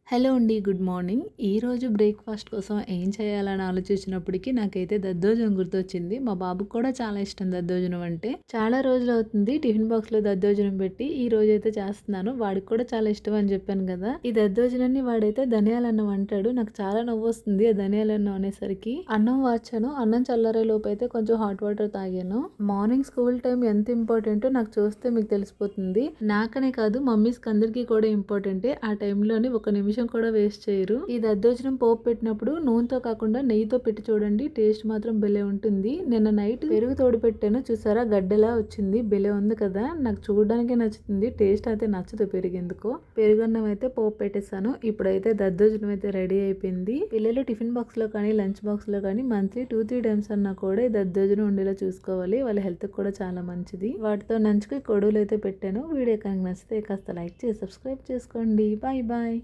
Hello అండి. Good morning. ఈరోజు breakfast కోసం ఏం చేయాలని ఆలోచించినప్పటికి నాకైతే దద్దోజనం గుర్తొచ్చింది. మా బాబుకి కూడా చాలా ఇష్టం దద్దోజనం అంటే. చాలా రోజులవుతుంది టిఫిన్ బాక్స్‌లో దద్దోజనం పెట్టి. ఈ రోజైతే చేస్తున్నాను. వాడికి కూడా చాలా ఇష్టం అని చెప్పాను కదా! ఈ దద్దోజనాన్ని వాడైతే ధనియాలన్నం అంటాడు. నాకు చాలా నవ్వొస్తుంది ఆ ధనియాలన్నం అనేసరికి. అన్నం వార్చాను. అన్నం చల్లారేలోపు అయితే కొంచెం హాట్ వాటర్ తాగాను. మార్నింగ్ స్కూల్ టైం ఎంత ఇంపార్టెంటో నాకు చూస్తే మీకు తెలిసిపోతుంది. నాకనే కాదు మమ్మీస్‌కి అందరికీ కూడా ఇంపార్టెంటే. ఆ టైంలోని ఒక నిమిషం కూడా వేస్ట్ చేయరు. ఈ దద్దోజనం పోపు పెట్టినప్పుడు నూనెతో కాకుండా నెయ్యితో పెట్టి చూడండి. టేస్ట్ మాత్రం భలే ఉంటుంది. నిన్న నైట్ పెరుగు తోడు పెట్టాను. చూసారా గడ్డలా వచ్చింది. భలే ఉంది కదా! నాకు చూడడానికే నచ్చుతుంది. టేస్ట్ అయితే నచ్చదు పెరుగెందుకో. పెరుగన్నం అయితే పోపు పెట్టేసాను. ఇప్పుడైతే దద్దోజనం అయితే రెడీ అయిపోయింది. పిల్లలు టిఫిన్ బాక్స్ లో కానీ లంచ్ బాక్స్ లో కానీ మంత్లీ 2-3 టైమ్స్ అన్నా కూడా ఈ దద్దోజనం ఉండేలా చూసుకోవాలి. వాళ్ళ హెల్త్ కూడా చాలా మంచిది. వాటితో నంచుకి కొడువులు అయితే పెట్టాను. వీడియో కనుక నచ్చితే కాస్త లైక్ చేసి సబ్స్క్రైబ్ చేసుకోండి. Bye bye.